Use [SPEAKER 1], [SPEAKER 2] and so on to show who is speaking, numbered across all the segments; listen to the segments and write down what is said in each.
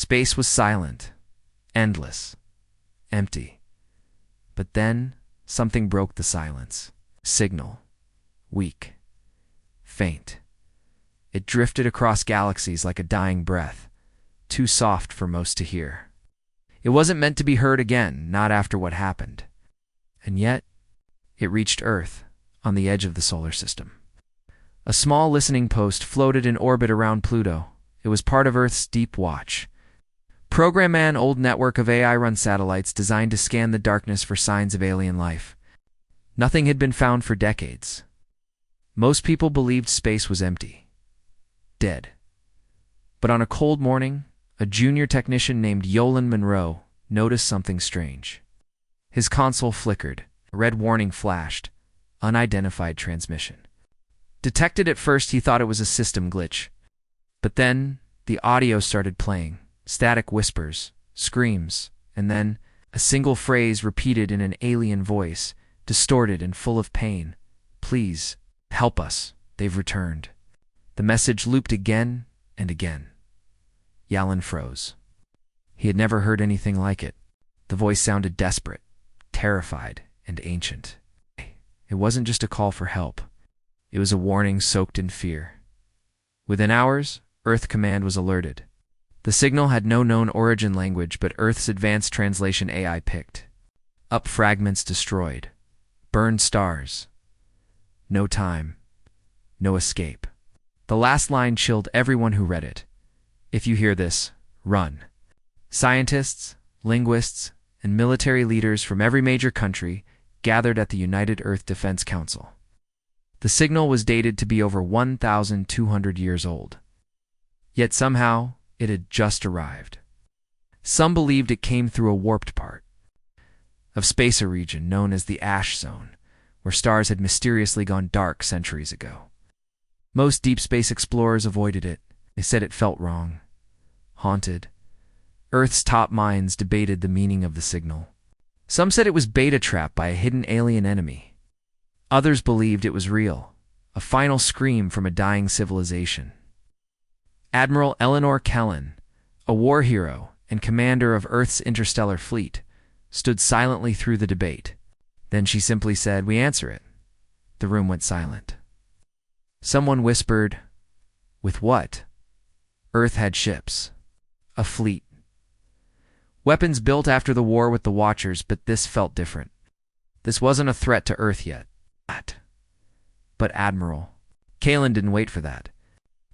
[SPEAKER 1] Space was silent, endless, empty. But then something broke the silence. Signal. Weak. Faint. It drifted across galaxies like a dying breath, too soft for most to hear. It wasn't meant to be heard again, not after what happened. And yet, it reached Earth, on the edge of the solar system. A small listening post floated in orbit around Pluto. It was part of Earth's Deep Watch. Program an old network of AI-run satellites designed to scan the darkness for signs of alien life. Nothing had been found for decades. Most people believed space was empty. Dead. But on a cold morning, a junior technician named Yolan Monroe noticed something strange. His console flickered. A red warning flashed. Unidentified transmission. Detected at first, he thought it was a system glitch. But then, the audio started playing. Static whispers, screams, and then a single phrase repeated in an alien voice, distorted and full of pain. "Please, help us. They've returned." The message looped again and again. Yalan froze. He had never heard anything like it. The voice sounded desperate, terrified, and ancient. It wasn't just a call for help. It was a warning soaked in fear. Within hours, Earth Command was alerted. The signal had no known origin language, but Earth's advanced translation AI picked up fragments destroyed, burned stars. No time, no escape. The last line chilled everyone who read it. "If you hear this, run." Scientists, linguists, and military leaders from every major country gathered at the United Earth Defense Council. The signal was dated to be over 1,200 years old. Yet somehow, it had just arrived. Some believed it came through a warped part of space, a region known as the Ash Zone, where stars had mysteriously gone dark centuries ago. Most deep space explorers avoided it. They said it felt wrong, haunted. Earth's top minds debated the meaning of the signal. Some said it was beta trapped by a hidden alien enemy. Others believed it was real, a final scream from a dying civilization. Admiral Eleanor Kellen, a war hero and commander of Earth's interstellar fleet, stood silently through the debate. Then she simply said, "We answer it." The room went silent. Someone whispered, "With what?" Earth had ships. A fleet. Weapons built after the war with the Watchers, but this felt different. This wasn't a threat to Earth yet. But Admiral Kalen didn't wait for that.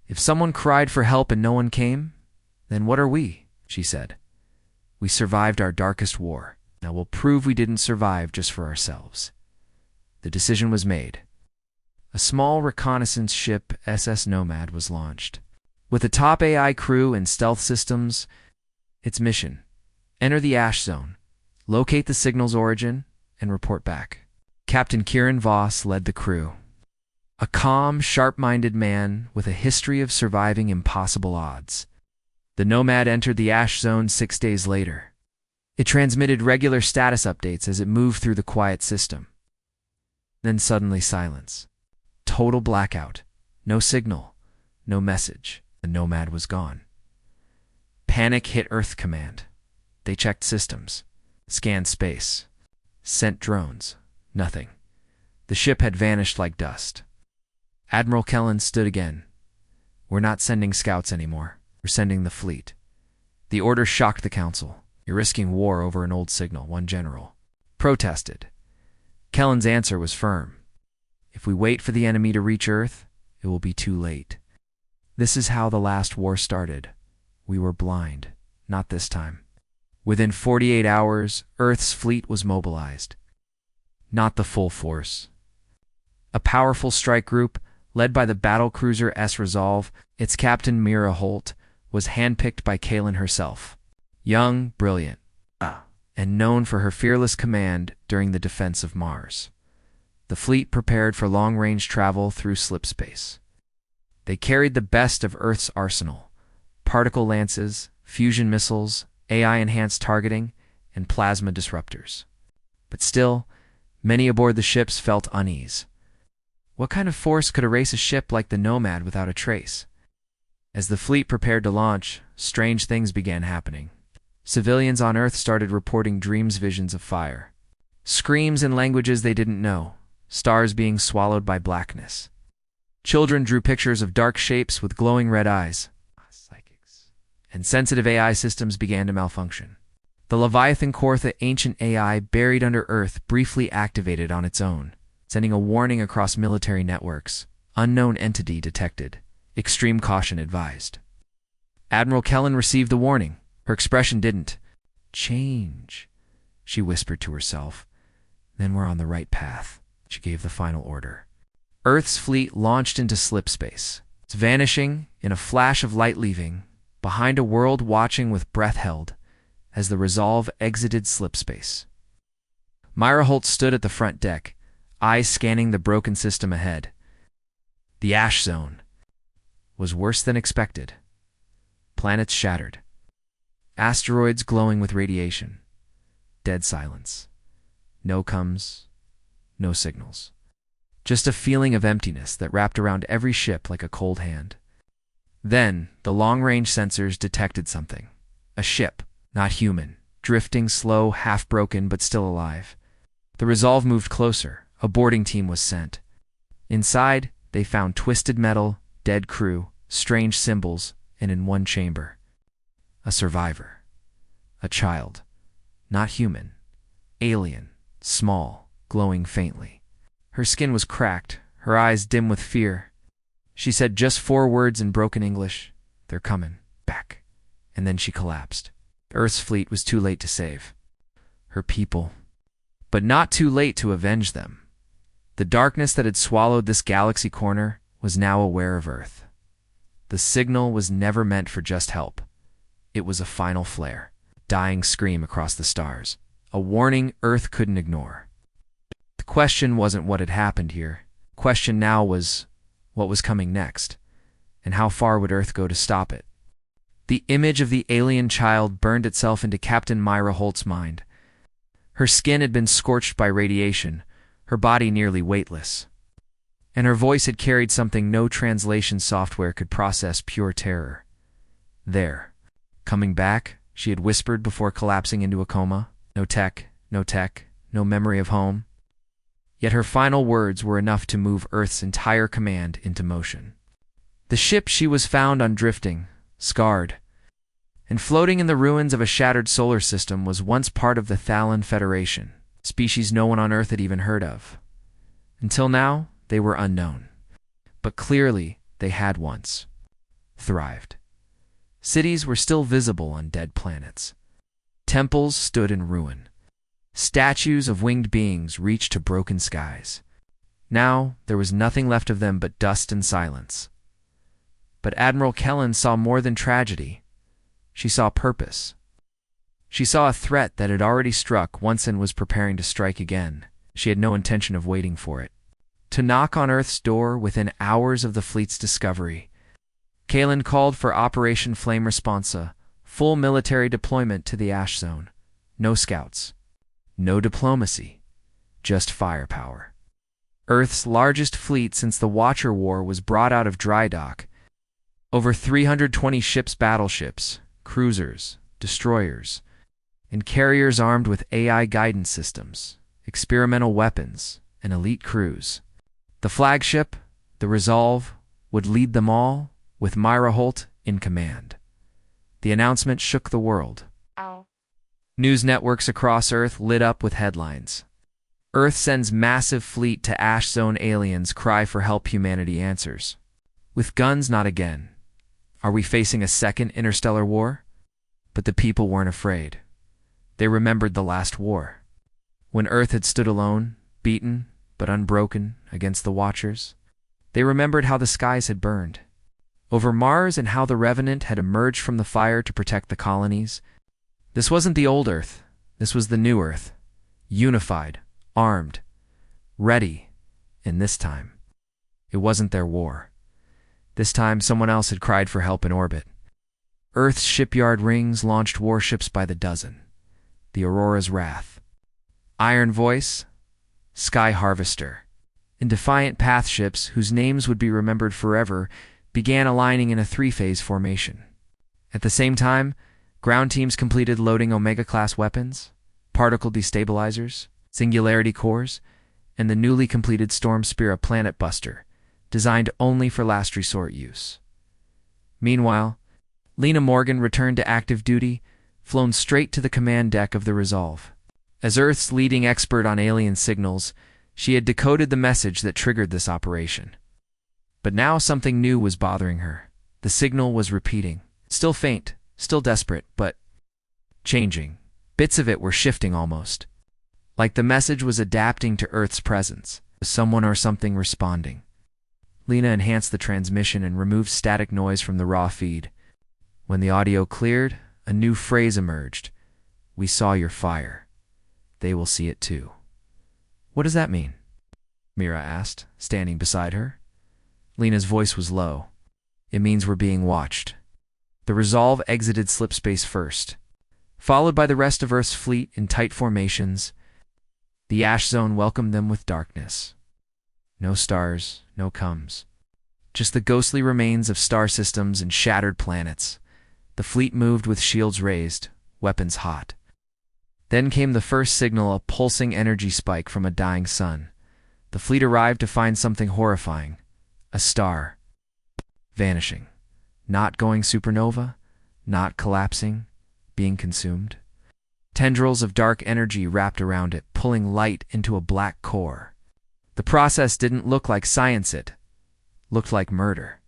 [SPEAKER 1] "If someone cried for help and no one came, then what are we?" she said. "We survived our darkest war. Now we'll prove we didn't survive just for ourselves." The decision was made. A small reconnaissance ship, SS Nomad, was launched. With a top AI crew and stealth systems, its mission: enter the Ash Zone, locate the signal's origin, and report back. Captain Kieran Voss led the crew. A calm, sharp-minded man with a history of surviving impossible odds. The Nomad entered the Ash Zone 6 days later. It transmitted regular status updates as it moved through the quiet system. Then suddenly silence. Total blackout. No signal. No message. The Nomad was gone. Panic hit Earth Command. They checked systems, scanned space, sent drones. Nothing. The ship had vanished like dust. Admiral Kellen stood again. "We're not sending scouts anymore. We're sending the fleet." The order shocked the council. "You're risking war over an old signal," one general protested. Kellen's answer was firm. "If we wait for the enemy to reach Earth, it will be too late." This is how the last war started. We were blind. Not this time. Within 48 hours, Earth's fleet was mobilized. Not the full force. A powerful strike group, led by the battlecruiser S Resolve, its captain Mira Holt, was handpicked by Kalen herself. Young, brilliant, and known for her fearless command during the defense of Mars. The fleet prepared for long-range travel through slipspace. They carried the best of Earth's arsenal: particle lances, fusion missiles, AI-enhanced targeting, and plasma disruptors. But still, many aboard the ships felt unease. What kind of force could erase a ship like the Nomad without a trace? As the fleet prepared to launch, strange things began happening. Civilians on Earth started reporting visions of fire. Screams in languages they didn't know, stars being swallowed by blackness. Children drew pictures of dark shapes with glowing red eyes. Psychics. And sensitive AI systems began to malfunction. The Leviathan core, the ancient AI buried under Earth, briefly activated on its own, sending a warning across military networks. Unknown entity detected. Extreme caution advised. Admiral Kellen received the warning. Her expression didn't change. She whispered to herself. Then we're on the right path. She gave the final order. Earth's fleet launched into slipspace. It's vanishing in a flash of light, leaving behind a world watching with breath held as the Resolve exited slipspace. Myra Holt stood at the front deck, eyes scanning the broken system ahead. The ash zone was worse than expected. Planets shattered. Asteroids glowing with radiation. Dead silence. No comes, no signals. Just a feeling of emptiness that wrapped around every ship like a cold hand. Then, the long-range sensors detected something. A ship, not human, drifting slow, half-broken, but still alive. The Resolve moved closer. A boarding team was sent. Inside, they found twisted metal, dead crew, strange symbols, and in one chamber, a survivor. A child. Not human. Alien. Small. Glowing faintly. Her skin was cracked, her eyes dim with fear. She said just 4 words in broken English. They're coming. Back. And then she collapsed. Earth's fleet was too late to save her people. But not too late to avenge them. The darkness that had swallowed this galaxy corner was now aware of Earth. The signal was never meant for just help. It was a final flare, dying scream across the stars, a warning Earth couldn't ignore. The question wasn't what had happened here. The question now was what was coming next, and how far would Earth go to stop it? The image of the alien child burned itself into Captain Myra Holt's mind. Her skin had been scorched by radiation, her body nearly weightless. And her voice had carried something no translation software could process: pure terror. There. Coming back, she had whispered before collapsing into a coma. No tech, no memory of home. Yet her final words were enough to move Earth's entire command into motion. The ship she was found on drifting, scarred, and floating in the ruins of a shattered solar system was once part of the Thalan Federation, a species no one on Earth had even heard of. Until now, they were unknown. But clearly, they had once thrived. Cities were still visible on dead planets. Temples stood in ruin. Statues of winged beings reached to broken skies. Now, there was nothing left of them but dust and silence. But Admiral Kellen saw more than tragedy. She saw purpose. She saw a threat that had already struck once and was preparing to strike again. She had no intention of waiting for it. To knock on Earth's door within hours of the fleet's discovery, Kalen called for Operation Flame Responsa, full military deployment to the Ash Zone. No scouts. No diplomacy. Just firepower. Earth's largest fleet since the Watcher War was brought out of dry dock. Over 320 ships, battleships, cruisers, destroyers, and carriers armed with AI guidance systems, experimental weapons, and elite crews. The flagship, the Resolve, would lead them all, with Myra Holt in command. The announcement shook the world.
[SPEAKER 2] Ow.
[SPEAKER 1] News networks across Earth lit up with headlines. Earth sends massive fleet to Ash Zone, aliens cry for help, humanity answers. With guns, not again. Are we facing a second interstellar war? But the people weren't afraid. They remembered the last war, when Earth had stood alone, beaten, but unbroken, against the Watchers. They remembered how the skies had burned over Mars and how the Revenant had emerged from the fire to protect the colonies. This wasn't the old Earth. This was the new Earth. Unified, armed, ready. And this time, it wasn't their war. This time, someone else had cried for help in orbit. Earth's shipyard rings launched warships by the dozen. The Aurora's Wrath, Iron Voice, Sky Harvester, and Defiant Path ships whose names would be remembered forever. began aligning in a three-phase formation. At the same time, ground teams completed loading Omega-class weapons, particle destabilizers, singularity cores, and the newly completed Storm Spira planet buster, designed only for last resort use. Meanwhile, Lena Morgan returned to active duty, flown straight to the command deck of the Resolve. As Earth's leading expert on alien signals, she had decoded the message that triggered this operation. But now something new was bothering her. The signal was repeating. Still faint, still desperate, but changing. Bits of it were shifting almost. Like the message was adapting to Earth's presence. Was someone or something responding? Lena enhanced the transmission and removed static noise from the raw feed. When the audio cleared, a new phrase emerged. "We saw your fire. They will see it too." "What does that mean?" Mira asked, standing beside her. Lena's voice was low. "It means we're being watched." The Resolve exited slipspace first, followed by the rest of Earth's fleet in tight formations. The ash zone welcomed them with darkness. No stars, no comes. Just the ghostly remains of star systems and shattered planets. The fleet moved with shields raised, weapons hot. Then came the first signal, a pulsing energy spike from a dying sun. The fleet arrived to find something horrifying. A star. Vanishing. Not going supernova, not collapsing, being consumed. Tendrils of dark energy wrapped around it, pulling light into a black core. The process didn't look like science, it looked like murder.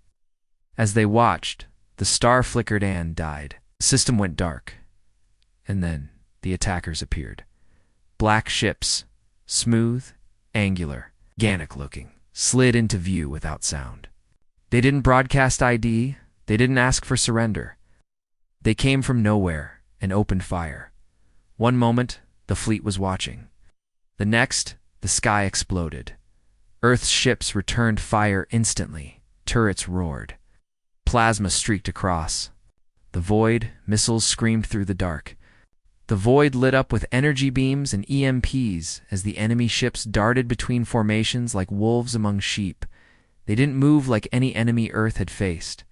[SPEAKER 1] As they watched, the star flickered and died. The system went dark. And then the attackers appeared. Black ships, smooth, angular, organic-looking, slid into view without sound. They didn't broadcast ID, they didn't ask for surrender. They came from nowhere and opened fire. One moment, the fleet was watching. The next, the sky exploded. Earth's ships returned fire instantly. Turrets roared. Plasma streaked across. The void, missiles screamed through the dark. The void lit up with energy beams and EMPs as the enemy ships darted between formations like wolves among sheep. They didn't move like any enemy Earth had faced.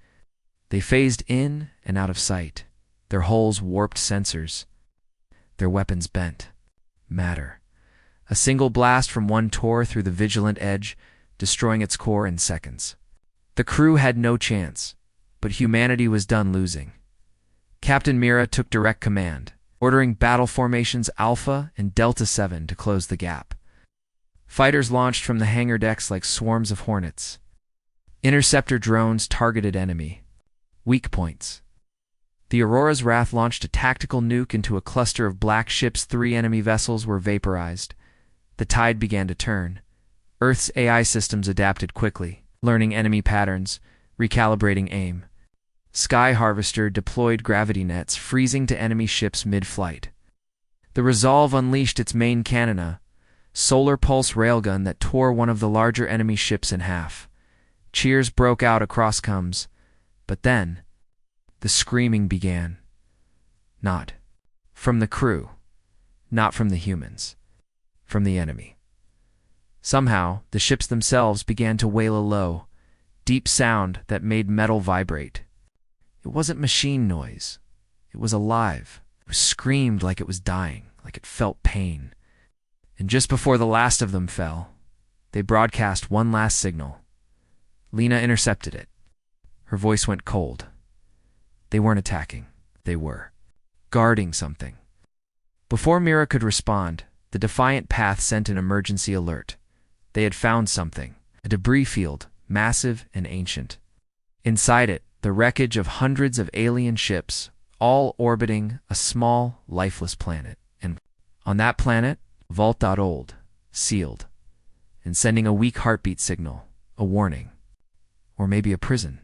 [SPEAKER 1] They phased in and out of sight. Their hulls warped sensors. Their weapons bent. Matter. A single blast from one tore through the vigilant edge, destroying its core in seconds. The crew had no chance, but humanity was done losing. Captain Mira took direct command, ordering battle formations Alpha and Delta 7 to close the gap. Fighters launched from the hangar decks like swarms of hornets. Interceptor drones targeted enemy. Weak points. The Aurora's Wrath launched a tactical nuke into a cluster of black ships. 3 enemy vessels were vaporized. The tide began to turn. Earth's AI systems adapted quickly, learning enemy patterns, recalibrating aim. Sky Harvester deployed gravity nets, freezing to enemy ships mid-flight. The Resolve unleashed its main cannon, solar pulse railgun that tore one of the larger enemy ships in half. Cheers broke out across comms, but then the screaming began. Not from the crew, not from the humans, from the enemy. Somehow, the ships themselves began to wail a low, deep sound that made metal vibrate. It wasn't machine noise. It was alive. It screamed like it was dying, like it felt pain. And just before the last of them fell, they broadcast one last signal. Lena intercepted it. Her voice went cold. They weren't attacking. They were guarding something. Before Mira could respond, the Defiant Path sent an emergency alert. They had found something, a debris field, massive and ancient. Inside it, the wreckage of hundreds of alien ships, all orbiting a small, lifeless planet. And on that planet, Vault.old, sealed, and sending a weak heartbeat signal, a warning, or maybe a prison.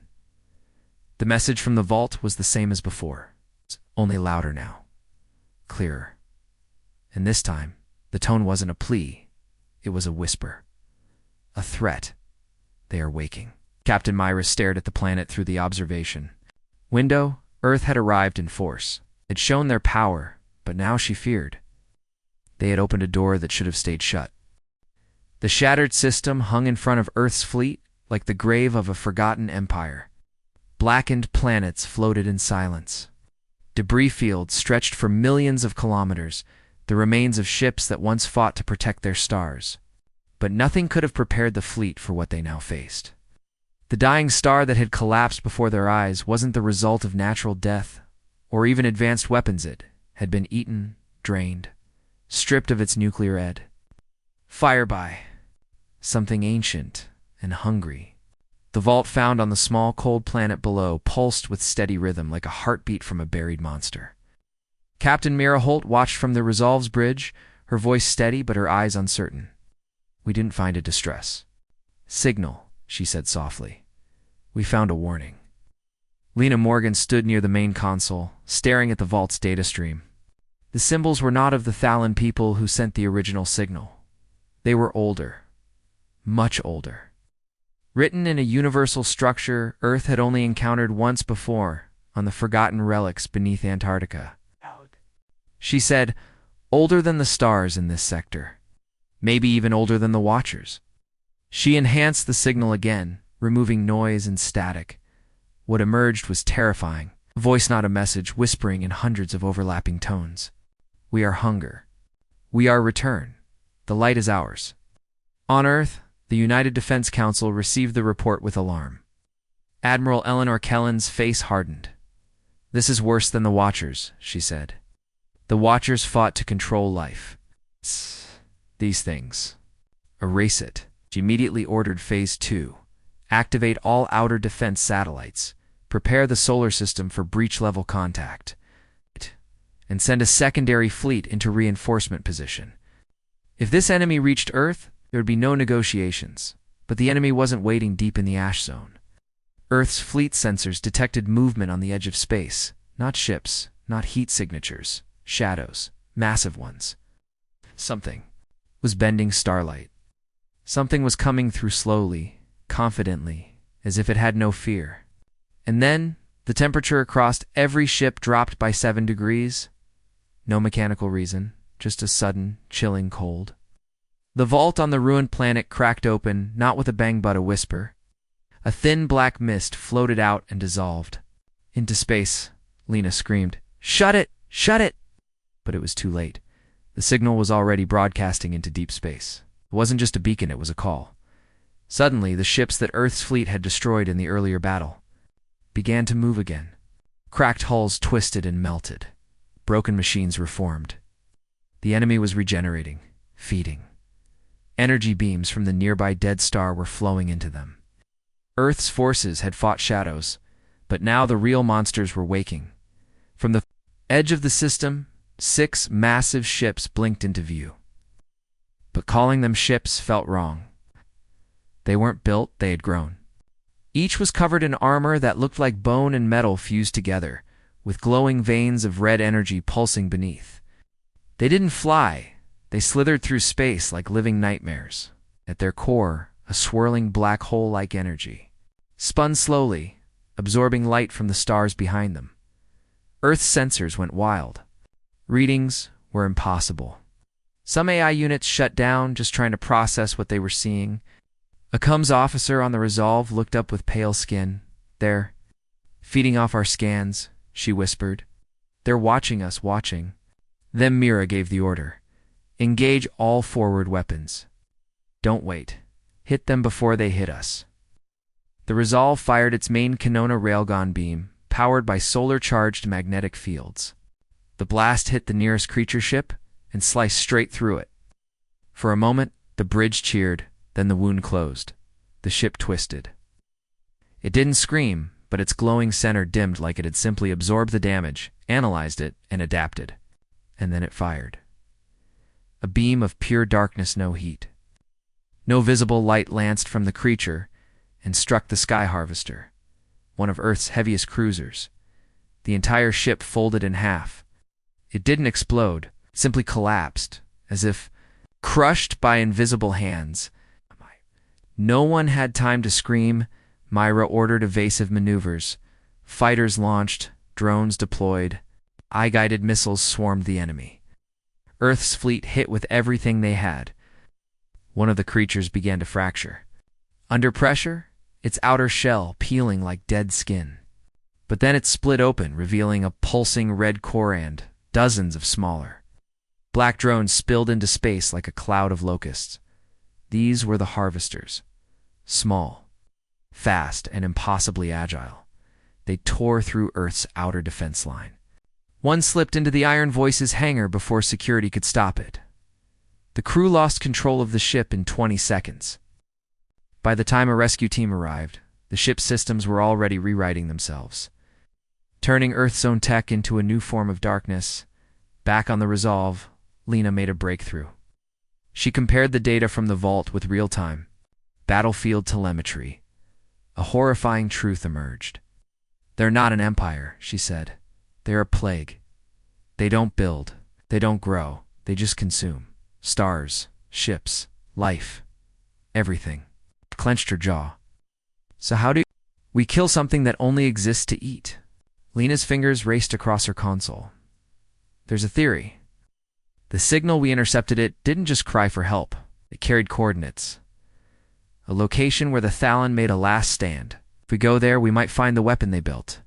[SPEAKER 1] The message from the vault was the same as before, only louder now, clearer. And this time, the tone wasn't a plea, it was a whisper. A threat. They are waking. Captain Myra stared at the planet through the observation window. Earth had arrived in force. It had shown their power, but now she feared. They had opened a door that should have stayed shut. The shattered system hung in front of Earth's fleet like the grave of a forgotten empire. Blackened planets floated in silence. Debris fields stretched for millions of kilometers, the remains of ships that once fought to protect their stars. But nothing could have prepared the fleet for what they now faced. The dying star that had collapsed before their eyes wasn't the result of natural death, or even advanced weapons. It had been eaten, drained, stripped of its nuclear ed. Fire by something ancient and hungry. The vault found on the small, cold planet below pulsed with steady rhythm like a heartbeat from a buried monster. Captain Mira Holt watched from the Resolve's bridge, her voice steady but her eyes uncertain. "We didn't find a distress signal," she said softly. "We found a warning." Lena Morgan stood near the main console, staring at the vault's data stream. The symbols were not of the Thalan people who sent the original signal. They were older, much older. Written in a universal structure Earth had only encountered once before, on the forgotten relics beneath Antarctica. She said, older than the stars in this sector. Maybe even older than the Watchers. She enhanced the signal again, removing noise and static. What emerged was terrifying, a voice not a message, whispering in hundreds of overlapping tones. "We are hunger. We are return. The light is ours." On Earth, the United Defense Council received the report with alarm. Admiral Eleanor Kellen's face hardened. "This is worse than the Watchers," she said. "The Watchers fought to control life. These things. Erase it." She immediately ordered Phase 2. Activate all outer defense satellites. Prepare the solar system for breach-level contact. And send a secondary fleet into reinforcement position. If this enemy reached Earth, there would be no negotiations. But the enemy wasn't waiting deep in the ash zone. Earth's fleet sensors detected movement on the edge of space. Not ships, not heat signatures. Shadows. Massive ones. Something was bending starlight. Something was coming through slowly, confidently, as if it had no fear. And then, the temperature across every ship dropped by 7 degrees. No mechanical reason, just a sudden, chilling cold. The vault on the ruined planet cracked open, not with a bang but a whisper. A thin black mist floated out and dissolved. "Into space," Lena screamed. "Shut it! Shut it!" But it was too late. The signal was already broadcasting into deep space. It wasn't just a beacon, it was a call. Suddenly, the ships that Earth's fleet had destroyed in the earlier battle began to move again. Cracked hulls twisted and melted. Broken machines reformed. The enemy was regenerating, feeding. Energy beams from the nearby dead star were flowing into them. Earth's forces had fought shadows, but now the real monsters were waking. From the edge of the system, 6 massive ships blinked into view. But calling them ships felt wrong. They weren't built, they had grown. Each was covered in armor that looked like bone and metal fused together, with glowing veins of red energy pulsing beneath. They didn't fly. They slithered through space like living nightmares. At their core, a swirling black hole-like energy spun slowly, absorbing light from the stars behind them. Earth's sensors went wild. Readings were impossible. Some AI units shut down, just trying to process what they were seeing. A comms officer on the Resolve looked up with pale skin. "They're feeding off our scans," she whispered. "They're watching us, watching." Then Mira gave the order. "Engage all forward weapons. Don't wait. Hit them before they hit us." The Resolve fired its main Canona railgun beam, powered by solar-charged magnetic fields. The blast hit the nearest creature ship and sliced straight through it. For a moment, the bridge cheered, then the wound closed. The ship twisted. It didn't scream, but its glowing center dimmed like it had simply absorbed the damage, analyzed it, and adapted. And then it fired. A beam of pure darkness, no heat. No visible light lanced from the creature and struck the Sky Harvester, one of Earth's heaviest cruisers. The entire ship folded in half. It didn't explode, simply collapsed, as if crushed by invisible hands. No one had time to scream. Myra ordered evasive maneuvers. Fighters launched, drones deployed. Eye-guided missiles swarmed the enemy. Earth's fleet hit with everything they had. One of the creatures began to fracture. Under pressure, its outer shell peeling like dead skin. But then it split open, revealing a pulsing red core and dozens of smaller black drones spilled into space like a cloud of locusts. These were the harvesters. Small, fast, and impossibly agile. They tore through Earth's outer defense line. One slipped into the Iron Voice's hangar before security could stop it. The crew lost control of the ship in 20 seconds. By the time a rescue team arrived, the ship's systems were already rewriting themselves, turning Earth's own tech into a new form of darkness. Back on the Resolve, Lena made a breakthrough. She compared the data from the vault with real-time battlefield telemetry. A horrifying truth emerged. "They're not an empire," she said. "They're a plague. They don't build. They don't grow. They just consume. Stars, ships, life, everything." Clenched her jaw. "So how do we kill something that only exists to eat?" Lena's fingers raced across her console. "There's a theory. The signal we intercepted it didn't just cry for help. It carried coordinates. A location where the Thalon made a last stand. If we go there, we might find the weapon they built.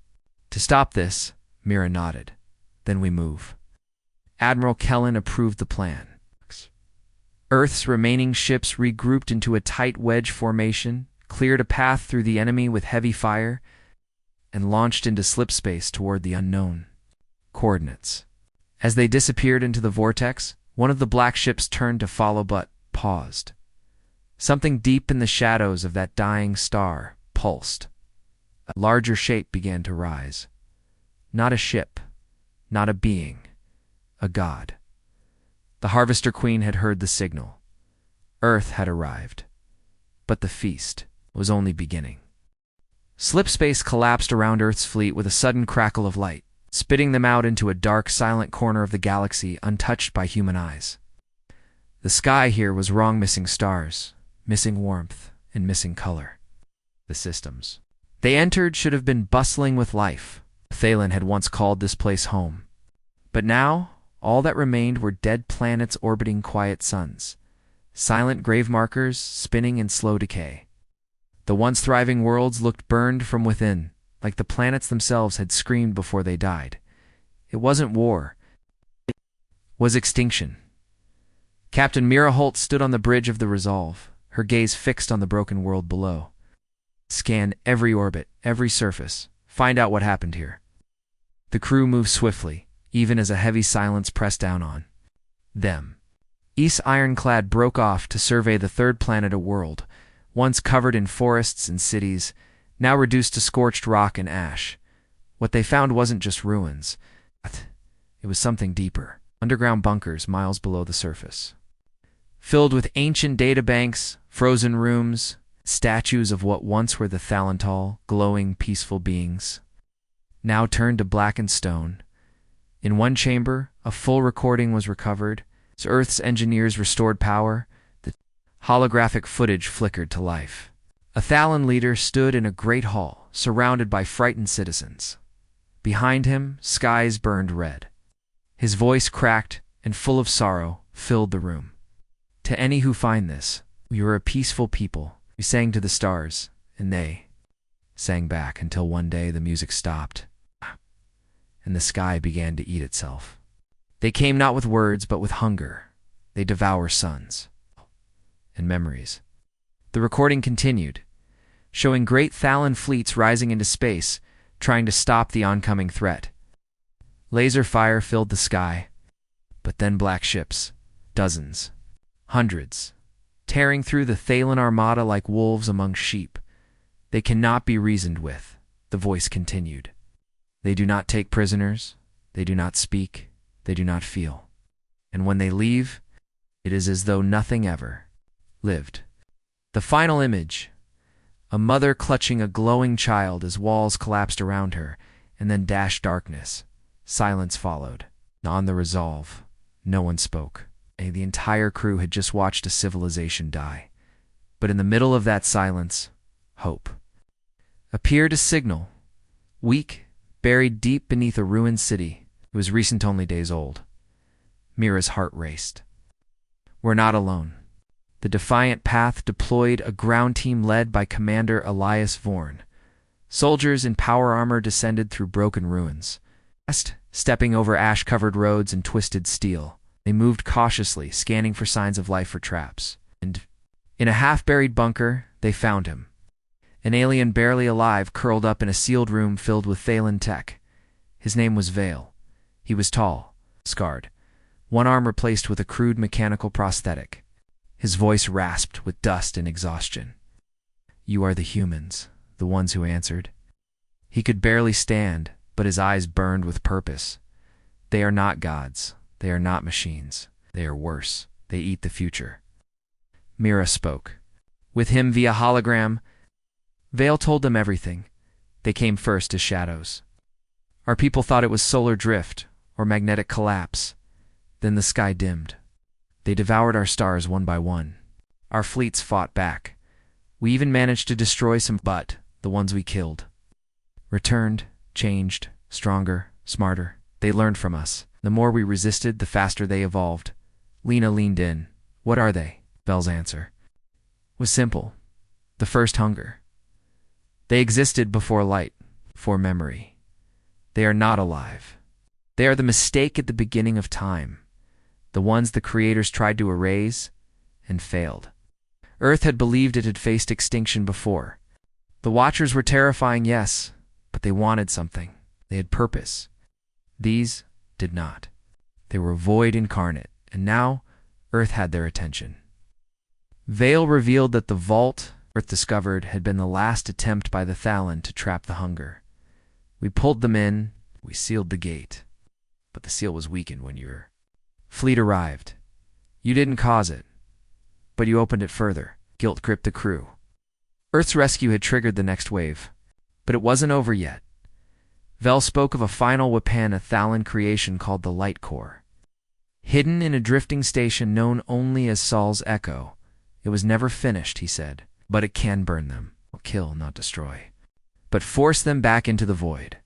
[SPEAKER 1] To stop this," Mira nodded. "Then we move." Admiral Kellen approved the plan. Earth's remaining ships regrouped into a tight wedge formation, cleared a path through the enemy with heavy fire, and launched into slipspace toward the unknown. Coordinates. As they disappeared into the vortex, one of the black ships turned to follow but paused. Something deep in the shadows of that dying star pulsed. A larger shape began to rise. Not a ship, not a being, a god. The Harvester Queen had heard the signal. Earth had arrived. But the feast was only beginning. Slipspace collapsed around Earth's fleet with a sudden crackle of light, spitting them out into a dark, silent corner of the galaxy untouched by human eyes. The sky here was wrong, missing stars, missing warmth, and missing color. The systems they entered should have been bustling with life. Thalen had once called this place home. But now, all that remained were dead planets orbiting quiet suns, silent grave markers spinning in slow decay. The once thriving worlds looked burned from within, like the planets themselves had screamed before they died. It wasn't war. It was extinction. Captain Mira Holt stood on the bridge of the Resolve, her gaze fixed on the broken world below. "Scan every orbit, every surface. Find out what happened here." The crew moved swiftly, even as a heavy silence pressed down on them. East Ironclad broke off to survey the third planet, a world, once covered in forests and cities, now reduced to scorched rock and ash. What they found wasn't just ruins. It was something deeper. Underground bunkers miles below the surface, filled with ancient databanks, frozen rooms, statues of what once were the Thalantal, glowing, peaceful beings, now turned to blackened stone. In one chamber, a full recording was recovered. As Earth's engineers restored power, the holographic footage flickered to life. A Thalan leader stood in a great hall, surrounded by frightened citizens. Behind him, skies burned red. His voice, cracked and full of sorrow, filled the room. "To any who find this, we are a peaceful people. We sang to the stars, and they sang back until one day the music stopped, and the sky began to eat itself. They came not with words, but with hunger. They devour suns and memories." The recording continued, showing great Thalan fleets rising into space, trying to stop the oncoming threat. Laser fire filled the sky, but then black ships, dozens, hundreds, tearing through the Thalan armada like wolves among sheep. "They cannot be reasoned with," the voice continued. "They do not take prisoners, they do not speak, they do not feel. And when they leave, it is as though nothing ever lived." The final image, a mother clutching a glowing child as walls collapsed around her, and then dashed darkness. Silence followed. On the Resolve, no one spoke. The entire crew had just watched a civilization die. But in the middle of that silence, hope appeared, a signal, weak, buried deep beneath a ruined city. It was recent, only days old. Mira's heart raced. "We're not alone." The Defiant Path deployed a ground team led by Commander Elias Vorn. Soldiers in power armor descended through broken ruins, stepping over ash-covered roads and twisted steel. They moved cautiously, scanning for signs of life or traps. And in a half-buried bunker, they found him. An alien barely alive, curled up in a sealed room filled with Thalen tech. His name was Vale. He was tall, scarred, one arm replaced with a crude mechanical prosthetic. His voice rasped with dust and exhaustion. "You are the humans," the ones who answered. He could barely stand, but his eyes burned with purpose. "They are not gods. They are not machines. They are worse. They eat the future." Mira spoke. With him via hologram, Vale told them everything. They came first as shadows. Our people thought it was solar drift or magnetic collapse. Then the sky dimmed. They devoured our stars one by one. Our fleets fought back. We even managed to destroy some, but the ones we killed returned, changed, stronger, smarter. They learned from us. The more we resisted, the faster they evolved. Lena leaned in. "What are they?" Vale's answer was simple. The first hunger. They existed before light, before memory. They are not alive. They are the mistake at the beginning of time, the ones the creators tried to erase and failed. Earth had believed it had faced extinction before. The Watchers were terrifying, yes, but they wanted something. They had purpose. These did not. They were void incarnate, and now Earth had their attention. Vale revealed that the vault Earth discovered had been the last attempt by the Thalen to trap the hunger. We pulled them in, we sealed the gate. But the seal was weakened when your fleet arrived. You didn't cause it, but you opened it further. Guilt gripped the crew. Earth's rescue had triggered the next wave, but it wasn't over yet. Vel spoke of a final weapon, a Thalen creation called the Light Core. Hidden in a drifting station known only as Sol's Echo. It was never finished, he said, but it can burn them. Kill, not destroy. But force them back into the void.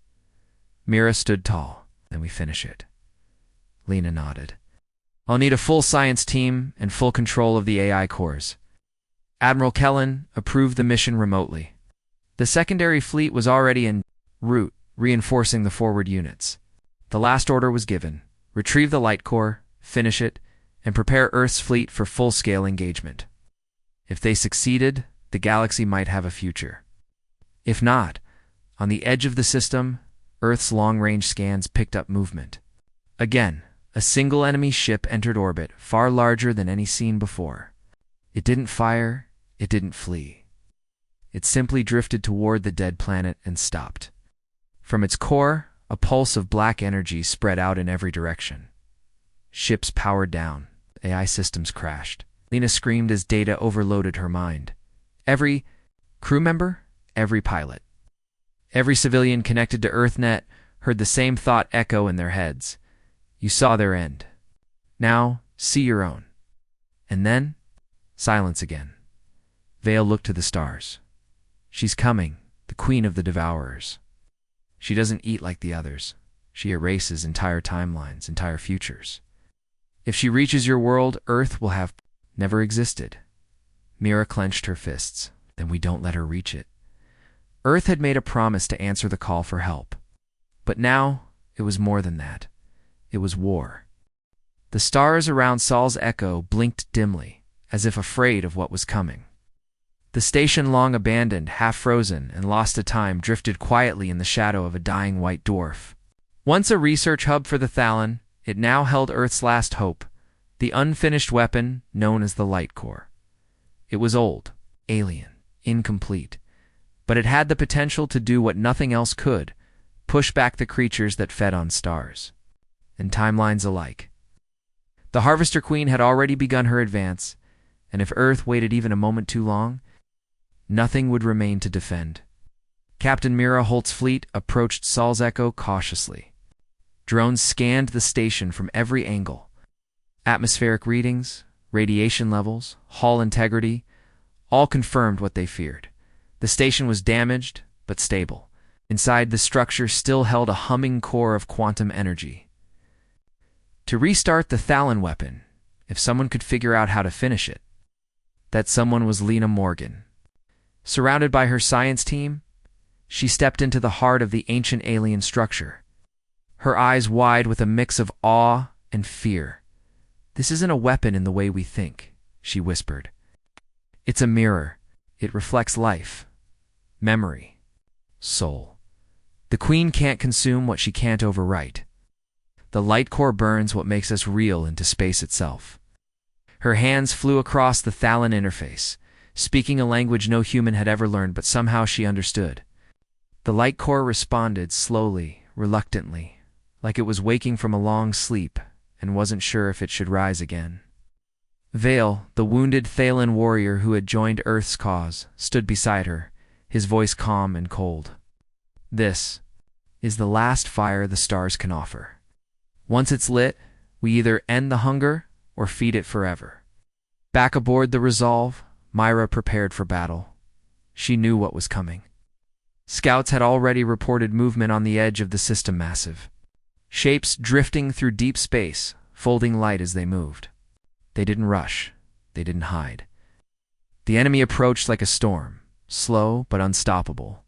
[SPEAKER 1] Mira stood tall. Then we finish it. Lena nodded. "I'll need a full science team and full control of the AI cores." Admiral Kellen approved the mission remotely. The secondary fleet was already en route, reinforcing the forward units. The last order was given. Retrieve the light core, finish it, and prepare Earth's fleet for full-scale engagement. If they succeeded, the galaxy might have a future. If not, on the edge of the system, Earth's long-range scans picked up movement. Again, a single enemy ship entered orbit, far larger than any seen before. It didn't fire, it didn't flee. It simply drifted toward the dead planet and stopped. From its core, a pulse of black energy spread out in every direction. Ships powered down. AI systems crashed. Lena screamed as data overloaded her mind. Every crew member, every pilot, every civilian connected to EarthNet heard the same thought echo in their heads. You saw their end. Now, see your own. And then, silence again. Vale looked to the stars. She's coming, the queen of the Devourers. She doesn't eat like the others. She erases entire timelines, entire futures. If she reaches your world, Earth will have never existed. Mira clenched her fists. Then we don't let her reach it. Earth had made a promise to answer the call for help. But now, it was more than that. It was war. The stars around Sol's Echo blinked dimly, as if afraid of what was coming. The station, long abandoned, half-frozen, and lost to time, drifted quietly in the shadow of a dying white dwarf. Once a research hub for the Thalen, it now held Earth's last hope, the unfinished weapon known as the Light Core. It was old, alien, incomplete, but it had the potential to do what nothing else could, push back the creatures that fed on stars and timelines alike. The Harvester Queen had already begun her advance, and if Earth waited even a moment too long, nothing would remain to defend. Captain Mira Holt's fleet approached Sol's Echo cautiously. Drones scanned the station from every angle. Atmospheric readings, radiation levels, hull integrity, all confirmed what they feared. The station was damaged, but stable. Inside, the structure still held a humming core of quantum energy. To restart the Thalen weapon, if someone could figure out how to finish it. That someone was Lena Morgan. Surrounded by her science team, She stepped into the heart of the ancient alien structure, her eyes wide with a mix of awe and fear. "This isn't a weapon in the way we think," she whispered. "It's a mirror. It reflects life, memory, soul. The Queen can't consume what she can't overwrite. The light core burns what makes us real into space itself." Her hands flew across the Thalan interface, speaking a language no human had ever learned, but somehow she understood. The light core responded slowly, reluctantly, like it was waking from a long sleep and wasn't sure if it should rise again. Vale, the wounded Thalan warrior who had joined Earth's cause, stood beside her, his voice calm and cold. "This is the last fire the stars can offer. Once it's lit, we either end the hunger or feed it forever." Back aboard the Resolve, Myra prepared for battle. She knew what was coming. Scouts had already reported movement on the edge of the system massive. Shapes drifting through deep space, folding light as they moved. They didn't rush. They didn't hide. The enemy approached like a storm, slow but unstoppable.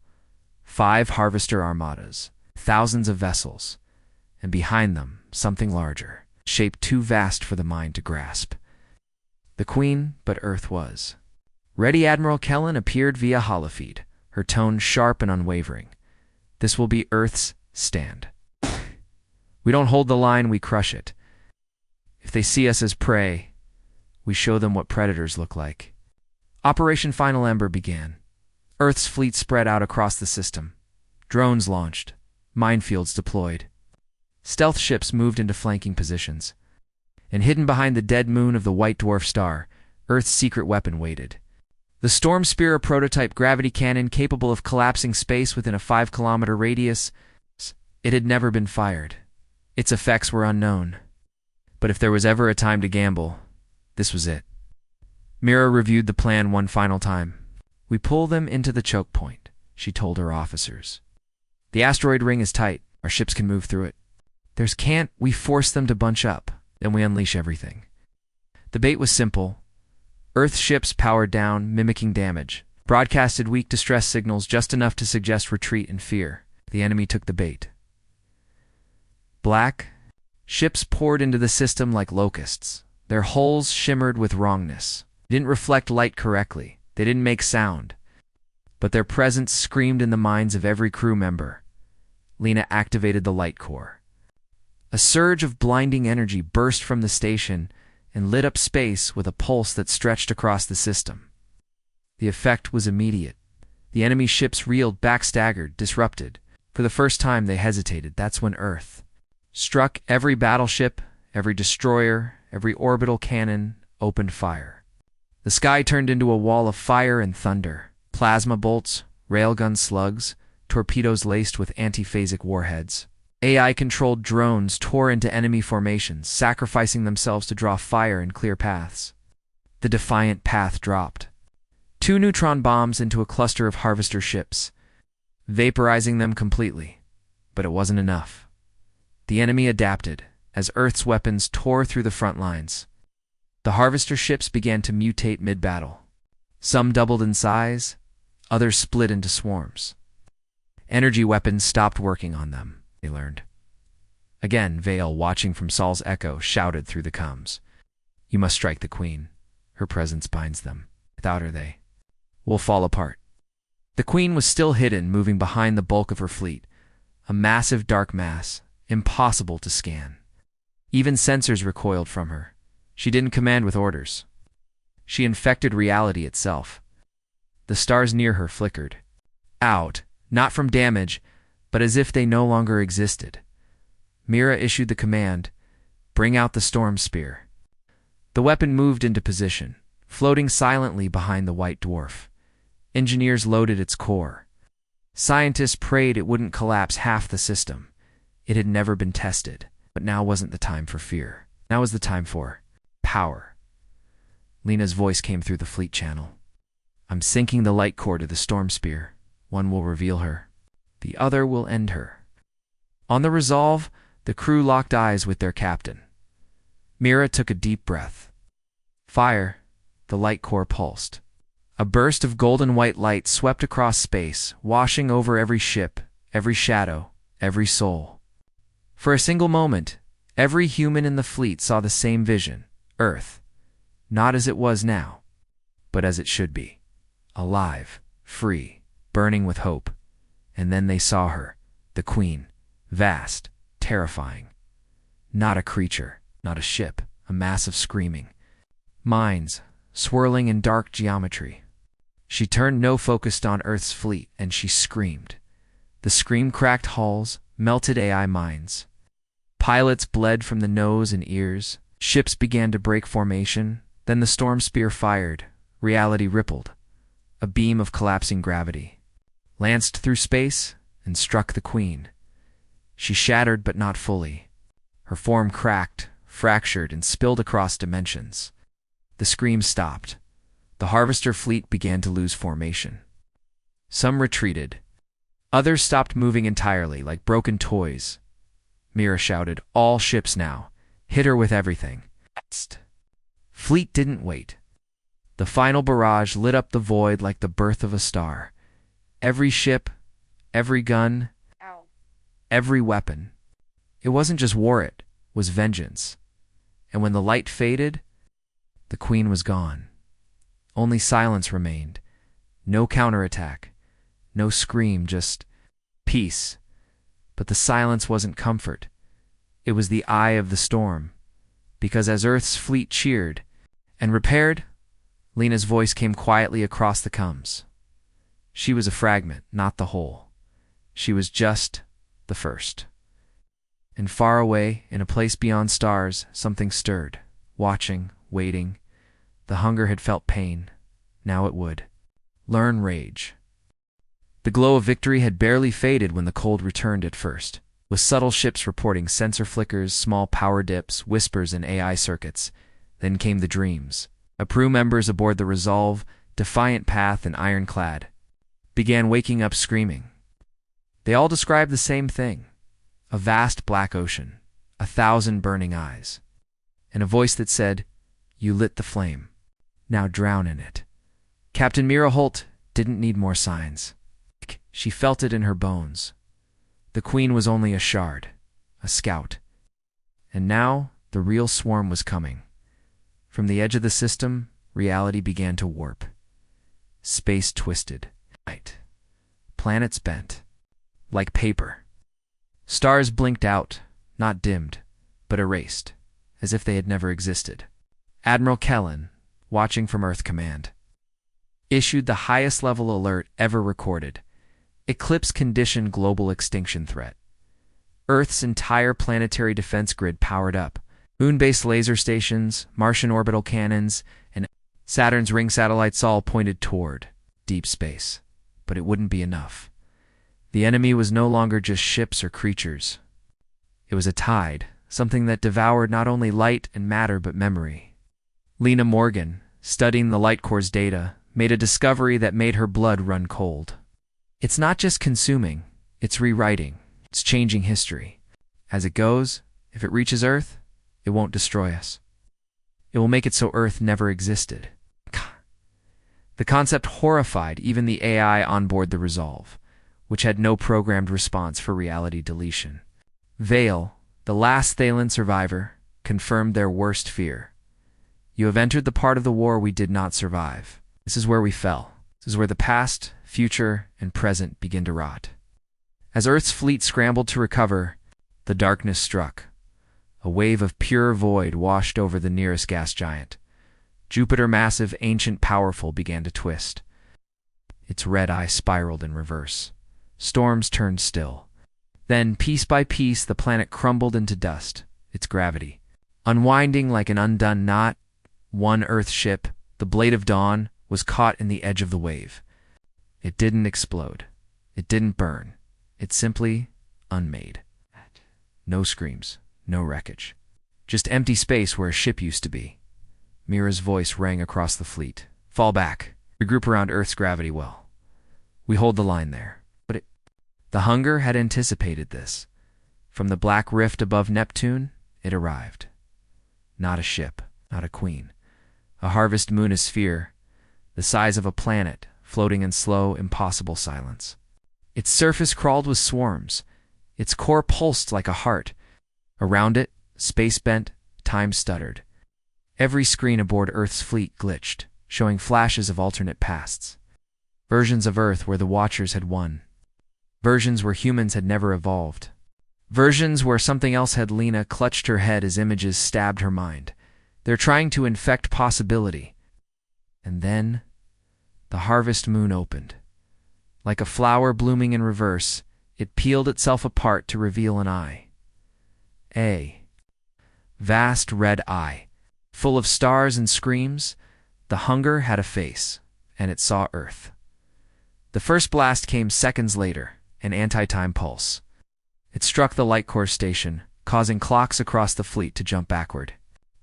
[SPEAKER 1] 5 harvester armadas, thousands of vessels, and behind them, something larger, shape too vast for the mind to grasp. The Queen, but Earth was. Ready Admiral Kellen appeared via holofeed, her tone sharp and unwavering. "This will be Earth's stand. We don't hold the line, we crush it. If they see us as prey, we show them what predators look like." Operation Final Ember began. Earth's fleet spread out across the system. Drones launched. Minefields deployed. Stealth ships moved into flanking positions. And hidden behind the dead moon of the white dwarf star, Earth's secret weapon waited. The Storm Spear, a prototype gravity cannon capable of collapsing space within a 5-kilometer radius. It had never been fired. Its effects were unknown. But if there was ever a time to gamble, this was it. Mira reviewed the plan one final time. "We pull them into the choke point," she told her officers. "The asteroid ring is tight. Our ships can move through it. We force them to bunch up, then we unleash everything." The bait was simple. Earth ships powered down, mimicking damage, broadcasted weak distress signals just enough to suggest retreat and fear. The enemy took the bait. Black ships poured into the system like locusts. Their hulls shimmered with wrongness. They didn't reflect light correctly. They didn't make sound. But their presence screamed in the minds of every crew member. Lena activated the light core. A surge of blinding energy burst from the station and lit up space with a pulse that stretched across the system. The effect was immediate. The enemy ships reeled back, staggered, disrupted. For the first time they hesitated. That's when Earth struck. Every battleship, every destroyer, every orbital cannon opened fire. The sky turned into a wall of fire and thunder. Plasma bolts, railgun slugs, torpedoes laced with anti-phasic warheads. AI-controlled drones tore into enemy formations, sacrificing themselves to draw fire and clear paths. The defiant path dropped. 2 neutron bombs into a cluster of harvester ships, vaporizing them completely. But it wasn't enough. The enemy adapted, as Earth's weapons tore through the front lines. The harvester ships began to mutate mid-battle. Some doubled in size, others split into swarms. Energy weapons stopped working on them, they learned. Again, Vale, watching from Saul's echo, shouted through the comms. "You must strike the Queen. Her presence binds them. Without her, they will fall apart." The Queen was still hidden, moving behind the bulk of her fleet, a massive dark mass, impossible to scan. Even sensors recoiled from her. She didn't command with orders. She infected reality itself. The stars near her flickered. Out, not from damage, but as if they no longer existed. Mira issued the command, "Bring out the Storm Spear." The weapon moved into position, floating silently behind the white dwarf. Engineers loaded its core. Scientists prayed it wouldn't collapse half the system. It had never been tested, but now wasn't the time for fear. Now was the time for power. Lena's voice came through the fleet channel. "I'm sinking the light core to the Storm Spear. One will reveal her. The other will end her." On the Resolve, the crew locked eyes with their captain. Mira took a deep breath. Fire, the light core pulsed. A burst of golden white light swept across space, washing over every ship, every shadow, every soul. For a single moment, every human in the fleet saw the same vision: Earth, not as it was now, but as it should be. Alive, free, burning with hope. And then they saw her, the Queen, vast, terrifying. Not a creature, not a ship, a mass of screaming minds, swirling in dark geometry. She turned no focused on Earth's fleet, and she screamed. The scream cracked hulls, melted AI minds. Pilots bled from the nose and ears. Ships began to break formation. Then the storm spear fired. Reality rippled. A beam of collapsing gravity lanced through space and struck the Queen. She shattered, but not fully. Her form cracked, fractured, and spilled across dimensions. The scream stopped. The Harvester fleet began to lose formation. Some retreated. Others stopped moving entirely, like broken toys. Mira shouted, "All ships now. Hit her with everything." Fleet didn't wait. The final barrage lit up the void like the birth of a star. Every ship, every gun, every weapon. It wasn't just war, it was vengeance. And when the light faded, the Queen was gone. Only silence remained. No counterattack. No scream, just peace. But the silence wasn't comfort. It was the eye of the storm. Because as Earth's fleet cheered and repaired, Lena's voice came quietly across the comms. She was a fragment, not the whole. She was just the first. And far away, in a place beyond stars, something stirred. Watching, waiting. The hunger had felt pain. Now it would. Learn rage. The glow of victory had barely faded when the cold returned at first, with subtle ships reporting sensor flickers, small power dips, whispers in AI circuits. Then came the dreams. Crew members aboard the Resolve, Defiant Path, and Ironclad began waking up screaming. They all described the same thing: a vast black ocean, 1,000 burning eyes, and a voice that said, "You lit the flame. Now drown in it." Captain Mira Holt didn't need more signs. She felt it in her bones. The Queen was only a shard, a scout. And now the real swarm was coming. From the edge of the system, reality began to warp. Space twisted. Planets bent. Like paper. Stars blinked out, not dimmed, but erased, as if they had never existed. Admiral Kellen, watching from Earth Command, issued the highest level alert ever recorded: Eclipse Condition Global Extinction Threat. Earth's entire planetary defense grid powered up. Moon-based laser stations, Martian orbital cannons, and Saturn's ring satellites all pointed toward deep space. But it wouldn't be enough. The enemy was no longer just ships or creatures. It was a tide, something that devoured not only light and matter but memory. Lena Morgan, studying the Light Core's data, made a discovery that made her blood run cold. It's not just consuming, it's rewriting, it's changing history. As it goes, if it reaches Earth, it won't destroy us. It will make it so Earth never existed. The concept horrified even the AI on board the Resolve, which had no programmed response for reality deletion. Vale, the last Thalen survivor, confirmed their worst fear. "You have entered the part of the war we did not survive. This is where we fell. This is where the past, future, and present begin to rot." As Earth's fleet scrambled to recover, the darkness struck. A wave of pure void washed over the nearest gas giant. Jupiter massive, ancient, powerful, began to twist. Its red eye spiraled in reverse. Storms turned still. Then, piece by piece, the planet crumbled into dust, its gravity unwinding like an undone knot. One Earth ship, the Blade of Dawn, was caught in the edge of the wave. It didn't explode. It didn't burn. It simply unmade. No screams, no wreckage. Just empty space where a ship used to be. Mira's voice rang across the fleet. "Fall back. Regroup around Earth's gravity well. We hold the line there." But the hunger had anticipated this. From the black rift above Neptune, it arrived. Not a ship, not a queen. A harvest moon sphere. the size of a planet, floating in slow, impossible silence. Its surface crawled with swarms. Its core pulsed like a heart. Around it, space bent, time stuttered. Every screen aboard Earth's fleet glitched, showing flashes of alternate pasts. Versions of Earth where the Watchers had won. Versions where humans had never evolved. Versions where something else had. Lena clutched her head as images stabbed her mind. They're trying to infect possibility. And then, the harvest moon opened. Like a flower blooming in reverse, it peeled itself apart to reveal an eye. A vast red eye, full of stars and screams. The hunger had a face, and it saw Earth. The first blast came seconds later, an anti-time pulse. It struck the light core station, causing clocks across the fleet to jump backward.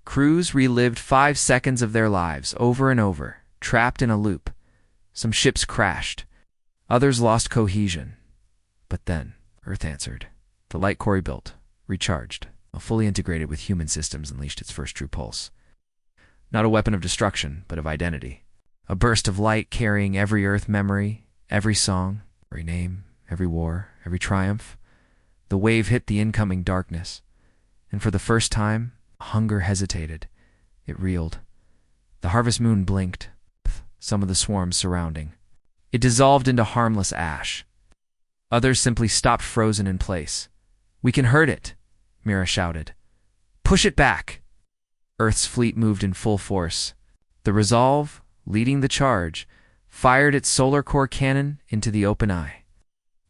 [SPEAKER 1] Crews relived 5 seconds of their lives over and over, trapped in a loop. Some ships crashed. Others lost cohesion. But then, Earth answered. The light core rebuilt, recharged, fully integrated with human systems, unleashed its first true pulse. Not a weapon of destruction, but of identity. A burst of light carrying every Earth memory, every song, every name, every war, every triumph. The wave hit the incoming darkness, and for the first time, hunger hesitated. It reeled. The harvest moon blinked, some of the swarms surrounding. It dissolved into harmless ash. Others simply stopped frozen in place. "We can hurt it," Mira shouted. "Push it back!" Earth's fleet moved in full force. The Resolve, leading the charge, fired its solar core cannon into the open eye.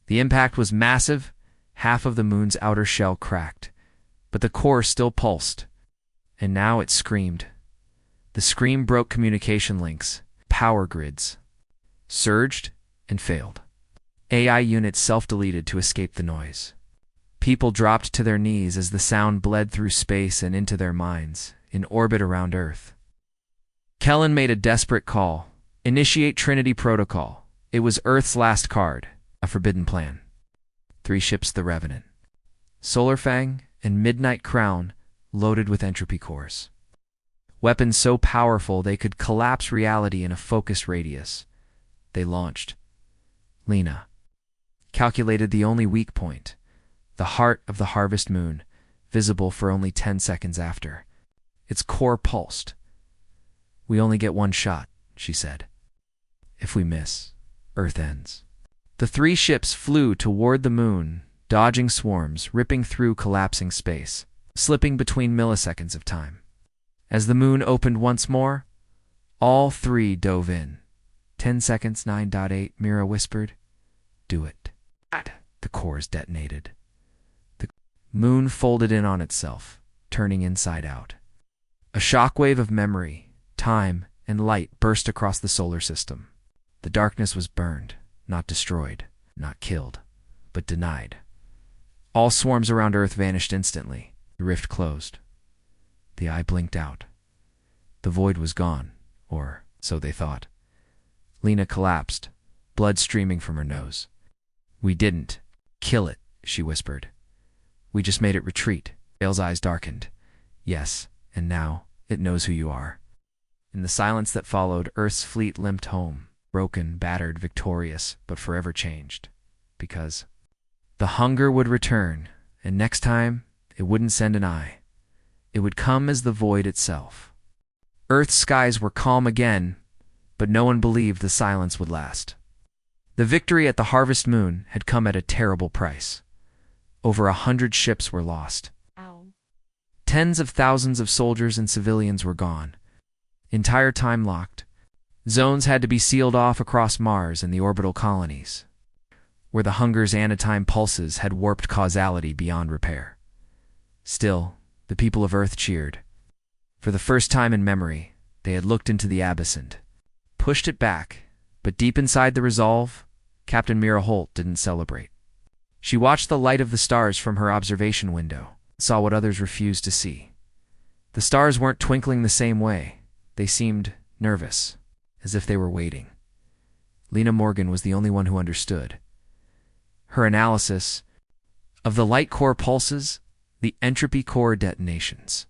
[SPEAKER 1] The impact was massive. Half of the moon's outer shell cracked, but the core still pulsed. And now it screamed. The scream broke communication links, power grids, surged and failed. AI units self-deleted to escape the noise. People dropped to their knees as the sound bled through space and into their minds, in orbit around Earth. Kellen made a desperate call. Initiate Trinity Protocol. It was Earth's last card, a forbidden plan. 3 ships the Revenant, Solarfang and Midnight Crown, loaded with entropy cores. Weapons so powerful they could collapse reality in a focused radius. They launched. Lena calculated the only weak point, the heart of the harvest moon, visible for only 10 seconds after. Its core pulsed. "We only get one shot," she said. "If we miss, Earth ends." The 3 ships flew toward the moon, dodging swarms, ripping through collapsing space, slipping between milliseconds of time. As the moon opened once more, all 3 dove in. 10 seconds, 9.8, Mira whispered. "Do it." The cores detonated. The moon folded in on itself, turning inside out. A shockwave of memory, time, and light burst across the solar system. The darkness was burned. Not destroyed, not killed, but denied. All swarms around Earth vanished instantly. The rift closed. The eye blinked out. The void was gone, or so they thought. Lena collapsed, blood streaming from her nose. "We didn't kill it," she whispered. "We just made it retreat." Dale's eyes darkened. "Yes, and now it knows who you are." In the silence that followed, Earth's fleet limped home. Broken, battered, victorious, but forever changed. Because the hunger would return, and next time, it wouldn't send an eye. It would come as the void itself. Earth's skies were calm again, but no one believed the silence would last. The victory at the harvest moon had come at a terrible price. Over 100 ships were lost.
[SPEAKER 2] Ow.
[SPEAKER 1] Tens of thousands of soldiers and civilians were gone. Entire time locked. Zones had to be sealed off across Mars and the orbital colonies, where the hunger's anti-time pulses had warped causality beyond repair. Still, the people of Earth cheered. For the first time in memory, they had looked into the abysent, pushed it back, but deep inside the Resolve, Captain Mira Holt didn't celebrate. She watched the light of the stars from her observation window, saw what others refused to see. The stars weren't twinkling the same way. They seemed nervous, as if they were waiting. Lena Morgan was the only one who understood. Her analysis of the light core pulses, the entropy core detonations,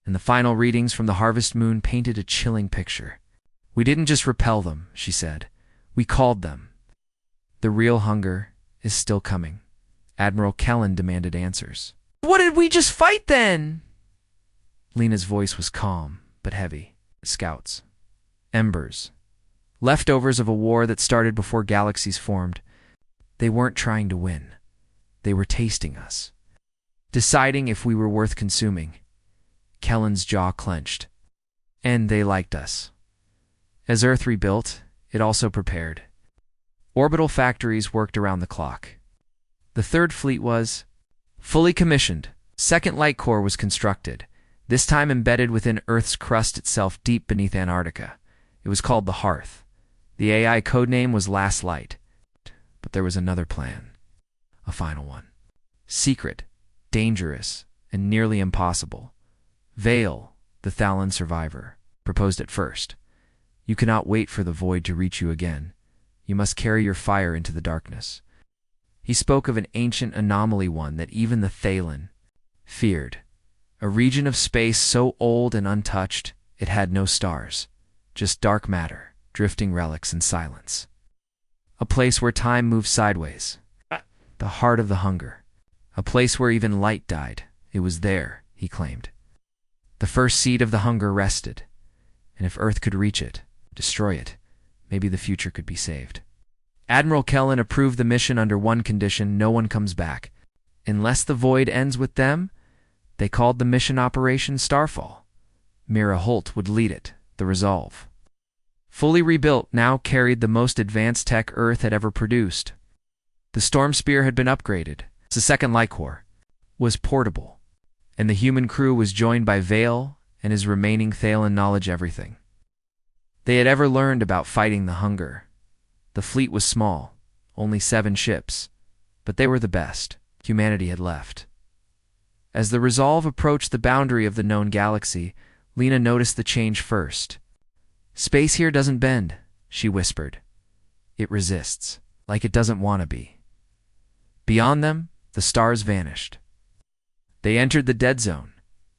[SPEAKER 1] and the final readings from the harvest moon painted a chilling picture. We didn't just repel them, she said. We called them. The real hunger is still coming. Admiral Kellen demanded answers. What did we just fight then? Lena's voice was calm, but heavy. Scouts. Embers. Leftovers of a war that started before galaxies formed. They weren't trying to win. They were tasting us. Deciding if we were worth consuming. Kellen's jaw clenched. And they liked us. As Earth rebuilt, it also prepared. Orbital factories worked around the clock. The Third Fleet was fully commissioned. Second Light Core was constructed, this time embedded within Earth's crust itself deep beneath Antarctica. It was called the Hearth. The AI codename was Last Light. But there was another plan. A final one. Secret, dangerous, and nearly impossible. Vale, the Thalan survivor, proposed at first. You cannot wait for the void to reach you again. You must carry your fire into the darkness. He spoke of an ancient anomaly, one that even the Thalan feared. A region of space so old and untouched, it had no stars. Just dark matter, drifting relics and silence. A place where time moved sideways. The heart of the hunger. A place where even light died. It was there, he claimed. The first seed of the hunger rested. And if Earth could reach it, destroy it, maybe the future could be saved. Admiral Kellen approved the mission under one condition: no one comes back. Unless the void ends with them, they called the mission Operation Starfall. Mira Holt would lead it, the Resolve. Fully rebuilt, now carried the most advanced tech Earth had ever produced. The Storm Spear had been upgraded. The Second Light Core was portable, and the human crew was joined by Vale and his remaining Thalan knowledge everything they had ever learned about fighting the hunger. The fleet was small, only 7 ships, but they were the best humanity had left. As the Resolve approached the boundary of the known galaxy, Lena noticed the change first. Space here doesn't bend, she whispered. It resists, like it doesn't want to be. Beyond them, the stars vanished. They entered the dead zone.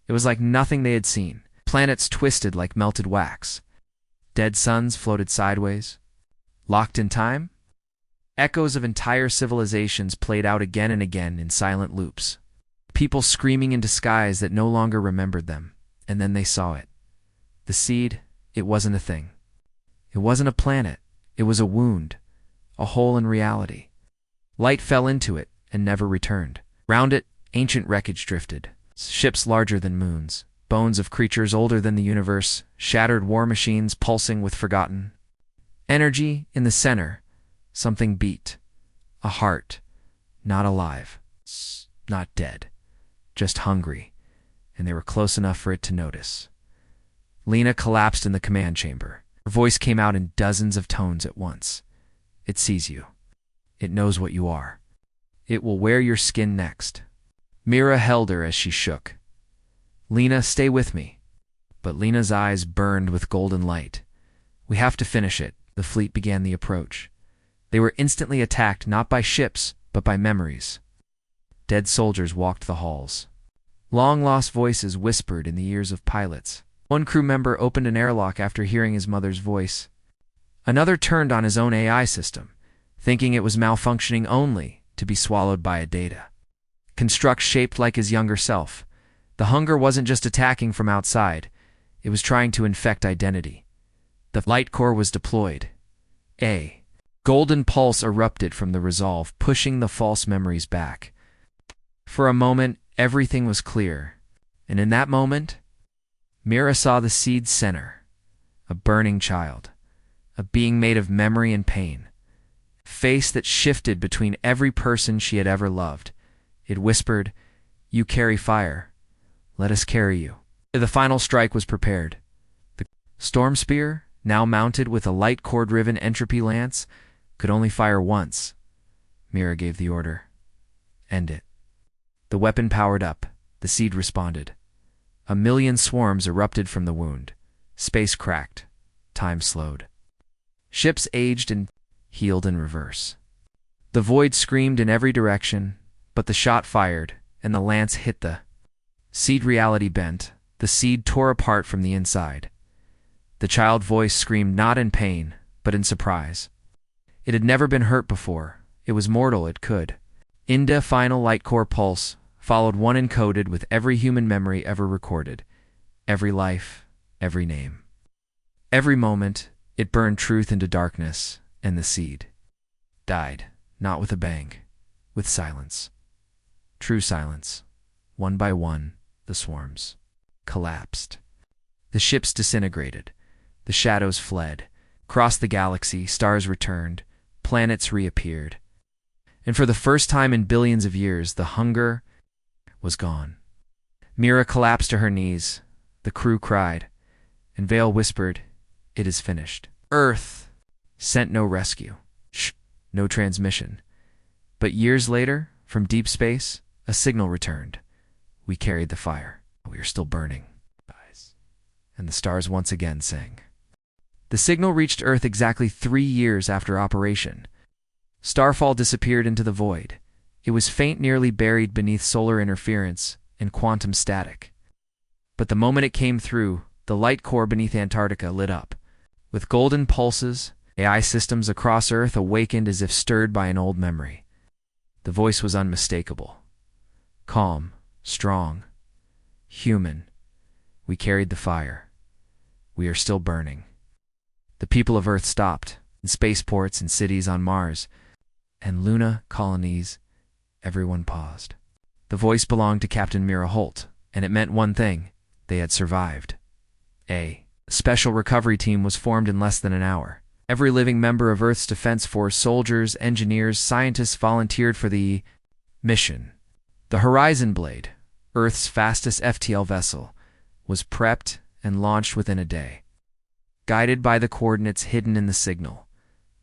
[SPEAKER 1] It was like nothing they had seen. Planets twisted like melted wax. Dead suns floated sideways. Locked in time? Echoes of entire civilizations played out again and again in silent loops. People screaming into skies that no longer remembered them. And then they saw it. The seed, it wasn't a thing. It wasn't a planet. It was a wound. A hole in reality. Light fell into it and never returned. Round it, ancient wreckage drifted. Ships larger than moons. Bones of creatures older than the universe. Shattered war machines pulsing with forgotten energy. In the center, something beat. A heart. Not alive. Not dead. Just hungry. And they were close enough for it to notice. Lena collapsed in the command chamber. Her voice came out in dozens of tones at once. It sees you. It knows what you are. It will wear your skin next. Mira held her as she shook. Lena, stay with me. But Lena's eyes burned with golden light. We have to finish it. The fleet began the approach. They were instantly attacked not by ships, but by memories. Dead soldiers walked the halls. Long-lost voices whispered in the ears of pilots. One crew member opened an airlock after hearing his mother's voice. Another turned on his own AI system, thinking it was malfunctioning only to be swallowed by a data construct shaped like his younger self. The hunger wasn't just attacking from outside. It was trying to infect identity. The light core was deployed. A golden pulse erupted from the Resolve, pushing the false memories back. For a moment, everything was clear. And in that moment, Mira saw the seed's center. A burning child. A being made of memory and pain. A face that shifted between every person she had ever loved. It whispered, "You carry fire. Let us carry you." The final strike was prepared. The Storm Spear, now mounted with a light core-driven entropy lance, could only fire once. Mira gave the order. End it. The weapon powered up. The seed responded. 1,000,000 swarms erupted from the wound. Space cracked. Time slowed. Ships aged and healed in reverse. The void screamed in every direction, but the shot fired, and the lance hit the seed. Reality bent. The seed tore apart from the inside. The child voice screamed not in pain, but in surprise. It had never been hurt before. It was mortal, it could. Inda final light core pulse, followed one encoded with every human memory ever recorded. Every life, every name. Every moment, it burned truth into darkness, and the seed died, not with a bang, with silence. True silence. One by one, the swarms collapsed. The ships disintegrated. The shadows fled. Across the galaxy, stars returned. Planets reappeared. And for the first time in billions of years, the hunger was gone. Mira collapsed to her knees. The crew cried. And Vale whispered, "It is finished." Earth sent no rescue. No transmission. But years later, from deep space, a signal returned. We carried the fire. We are still burning. And the stars once again sang. The signal reached Earth exactly 3 years after operation. Starfall disappeared into the void. It was faint, nearly buried beneath solar interference and quantum static. But the moment it came through, the light core beneath Antarctica lit up. With golden pulses, AI systems across Earth awakened as if stirred by an old memory. The voice was unmistakable. Calm, strong, human. We carried the fire. We are still burning. The people of Earth stopped, in spaceports and cities on Mars, and Luna colonies, everyone paused. The voice belonged to Captain Mira Holt, and it meant one thing: they had survived. A special recovery team was formed in less than an hour. Every living member of Earth's Defense Force, soldiers, engineers, scientists, volunteered for the mission. The Horizon Blade, Earth's fastest FTL vessel, was prepped and launched within a day. Guided by the coordinates hidden in the signal,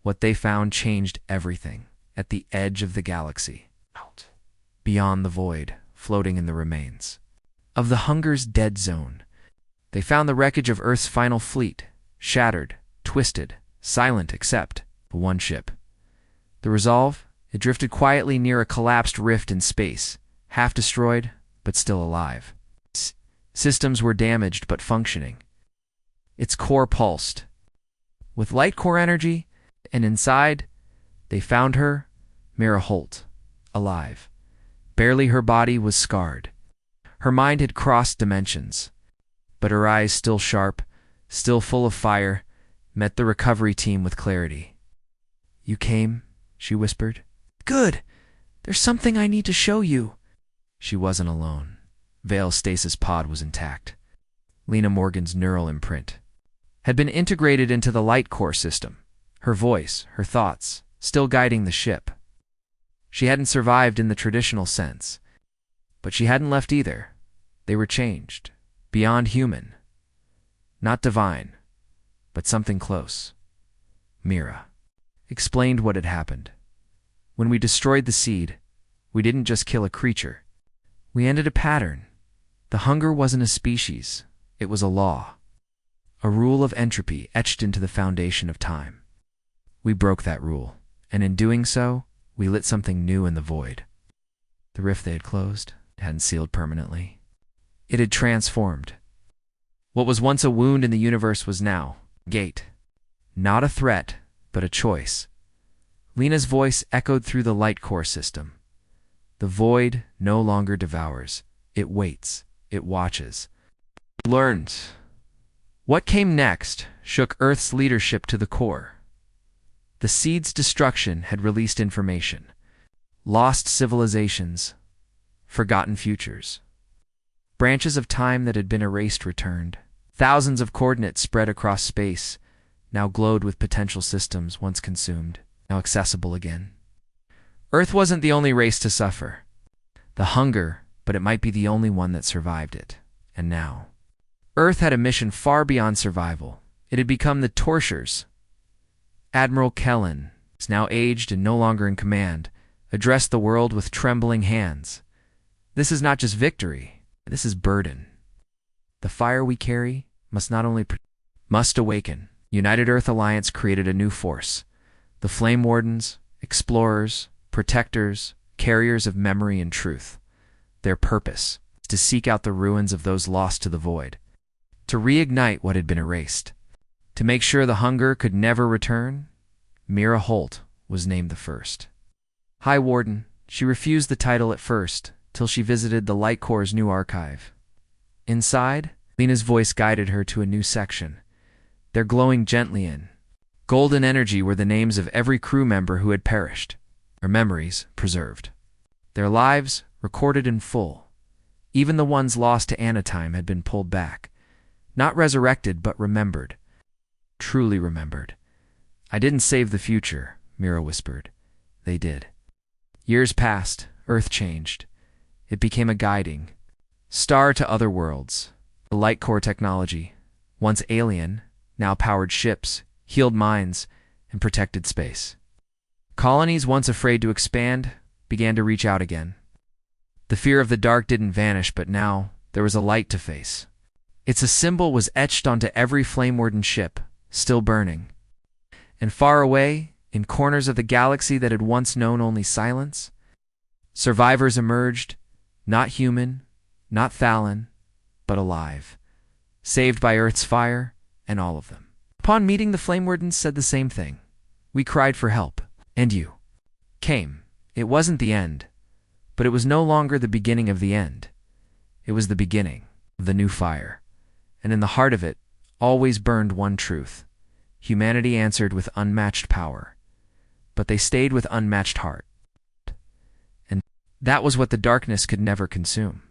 [SPEAKER 1] what they found changed everything. At the edge of the galaxy, out, beyond the void, floating in the remains of the hunger's dead zone, they found the wreckage of Earth's final fleet, shattered, twisted, silent except for one ship. The Resolve, it drifted quietly near a collapsed rift in space, half destroyed, but still alive. Systems were damaged but functioning. Its core pulsed with light core energy, and inside, they found her, Mira Holt, alive. Barely her body was scarred. Her mind had crossed dimensions, but her eyes, still sharp, still full of fire, met the recovery team with clarity. "You came," she whispered. "Good. There's something I need to show you." She wasn't alone. Vale's stasis pod was intact. Lena Morgan's neural imprint had been integrated into the light core system. Her voice, her thoughts, still guiding the ship. She hadn't survived in the traditional sense, but she hadn't left either. They were changed, beyond human. Not divine, but something close. Mira explained what had happened. When we destroyed the seed, we didn't just kill a creature. We ended a pattern. The hunger wasn't a species, it was a law. A rule of entropy etched into the foundation of time. We broke that rule, and in doing so, we lit something new in the void. The rift they had closed hadn't sealed permanently. It had transformed. What was once a wound in the universe was now a gate. Not a threat, but a choice. Lena's voice echoed through the light core system. The void no longer devours. It waits. It watches. Learned. What came next shook Earth's leadership to the core. The seed's destruction had released information. Lost civilizations. Forgotten futures. Branches of time that had been erased returned. Thousands of coordinates spread across space, now glowed with potential systems once consumed, now accessible again. Earth wasn't the only race to suffer. The hunger, but it might be the only one that survived it. And now, Earth had a mission far beyond survival. It had become the Tortures. Admiral Kellen, now aged and no longer in command, addressed the world with trembling hands. This is not just victory, this is burden. The fire we carry must not only must awaken. United Earth Alliance created a new force. The Flame Wardens, explorers, protectors, carriers of memory and truth. Their purpose is to seek out the ruins of those lost to the void, to reignite what had been erased. To make sure the hunger could never return, Mira Holt was named the first. High Warden, she refused the title at first, till she visited the Light Corps' new archive. Inside, Lena's voice guided her to a new section. They're glowing gently in golden energy were the names of every crew member who had perished, their memories preserved. Their lives recorded in full. Even the ones lost to Anatime had been pulled back. Not resurrected, but remembered. Truly remembered. I didn't save the future, Mira whispered. They did. Years passed, Earth changed. It became a guiding star to other worlds. The Light Core technology, once alien, now powered ships, healed minds, and protected space. Colonies once afraid to expand began to reach out again. The fear of the dark didn't vanish, but now there was a light to face. Its symbol was etched onto every Flame Warden ship, still burning. And far away, in corners of the galaxy that had once known only silence, survivors emerged, not human, not Thallin, but alive, saved by Earth's fire, and all of them. Upon meeting, the Flame Wardens said the same thing. We cried for help, and you came. It wasn't the end, but it was no longer the beginning of the end. It was the beginning of the new fire, and in the heart of it always burned one truth. Humanity answered with unmatched power, but they stayed with unmatched heart. And that was what the darkness could never consume.